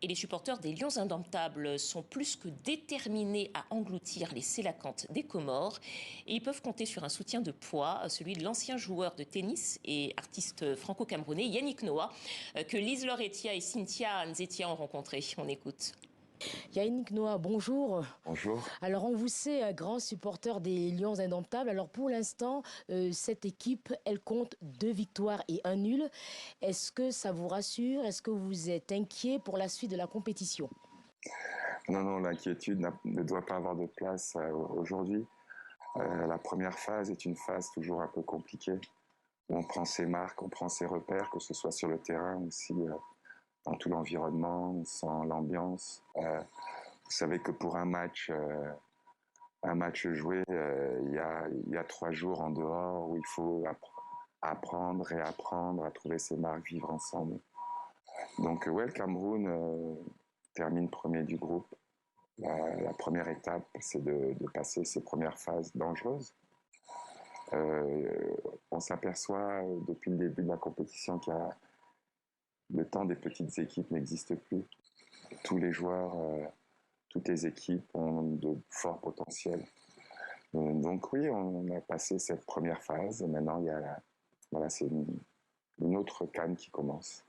Et les supporters des Lions Indomptables sont plus que déterminés à engloutir les Sélacantes des Comores. Et ils peuvent compter sur un soutien de poids, celui de l'ancien joueur de tennis et artiste franco-camerounais Yannick Noah, que Lise Loretia et Cynthia Nzetia ont rencontré. On écoute. Yannick Noah, bonjour. Bonjour. Alors on vous sait grand supporter des Lions Indomptables. Alors pour l'instant, cette équipe, elle compte 2 victoires et 1 nul. Est-ce que ça vous rassure? Est-ce que vous êtes inquiet pour la suite de la compétition? Non, l'inquiétude ne doit pas avoir de place aujourd'hui. La première phase est une phase toujours un peu compliquée, où on prend ses marques, on prend ses repères, que ce soit sur le terrain aussi, dans tout l'environnement, on sent l'ambiance. Vous savez que pour un match joué, il y a 3 jours en dehors où il faut apprendre, réapprendre à trouver ses marques, vivre ensemble. Donc le Cameroun termine premier du groupe. La première étape, c'est de passer ces premières phases dangereuses. On s'aperçoit depuis le début de la compétition que le temps des petites équipes n'existe plus. Tous les joueurs, toutes les équipes ont de forts potentiels. Donc oui, on a passé cette première phase. Maintenant, c'est une autre CAN qui commence.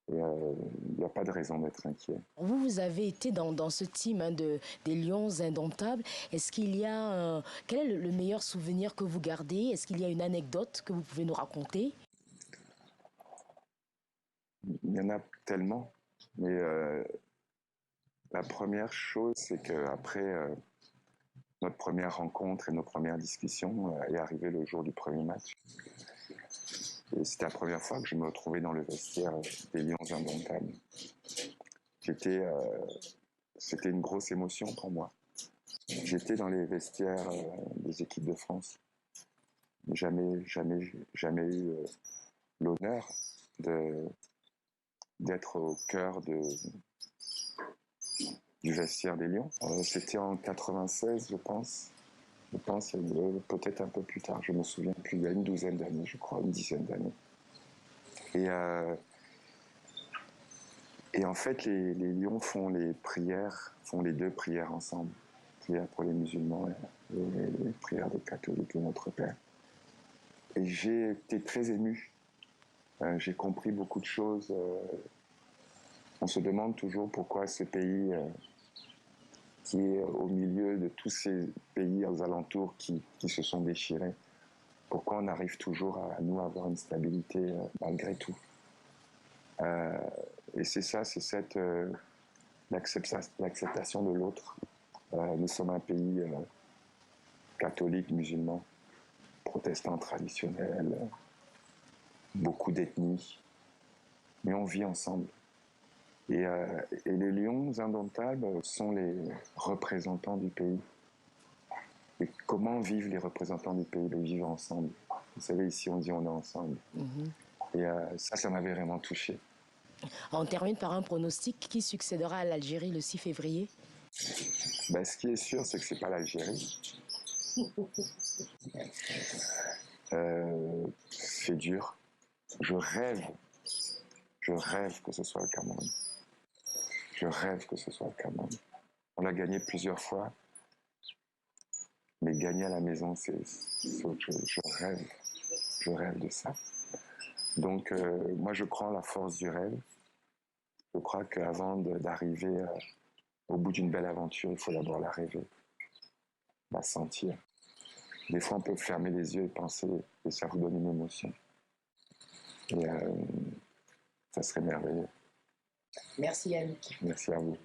Il n'y a pas de raison d'être inquiet. Vous avez été dans ce team des Lions Indomptables. Est-ce qu'il y a quel est le meilleur souvenir que vous gardez? Est-ce qu'il y a une anecdote que vous pouvez nous raconter? Il y en a tellement, mais la première chose, c'est qu'après notre première rencontre et nos premières discussions, est arrivé le jour du premier match. Et c'était la première fois que je me retrouvais dans le vestiaire des Lions Indomptables. C'était une grosse émotion pour moi. J'étais dans les vestiaires des équipes de France. Jamais eu l'honneur d'être au cœur du vestiaire des Lions. C'était en 96, je pense. Peut-être un peu plus tard, je me souviens plus, il y a une douzaine d'années, je crois, une dizaine d'années. Et en fait, les Lions font les 2 prières ensemble. Prière pour les musulmans et les prières des catholiques, le Notre Père. Et j'ai été très ému. J'ai compris beaucoup de choses. On se demande toujours pourquoi ce pays, qui est au milieu de tous ces pays aux alentours qui se sont déchirés, pourquoi on arrive toujours à nous avoir une stabilité malgré tout. Et c'est ça, c'est l'acceptation de l'autre. Nous sommes un pays catholique, musulman, protestant traditionnel, beaucoup d'ethnies, mais on vit ensemble. Et les Lions Indomptables sont les représentants du pays. Et comment vivent les représentants du pays? Ils vivent ensemble. Vous savez, ici, on dit on est ensemble. Mm-hmm. Et ça m'avait vraiment touché. On termine par un pronostic. Qui succédera à l'Algérie le 6 février? Ce qui est sûr, c'est que c'est pas l'Algérie. C'est dur. Je rêve que ce soit le Cameroun. Je rêve que ce soit le Cameroun. On a gagné plusieurs fois, mais gagner à la maison, c'est autre chose. Je rêve de ça. Donc, moi, je crois en la force du rêve. Je crois qu'avant d'arriver au bout d'une belle aventure, il faut d'abord la rêver, la sentir. Des fois, on peut fermer les yeux et penser, et ça vous donne une émotion. Et ça serait merveilleux. Merci Yannick. Merci à vous.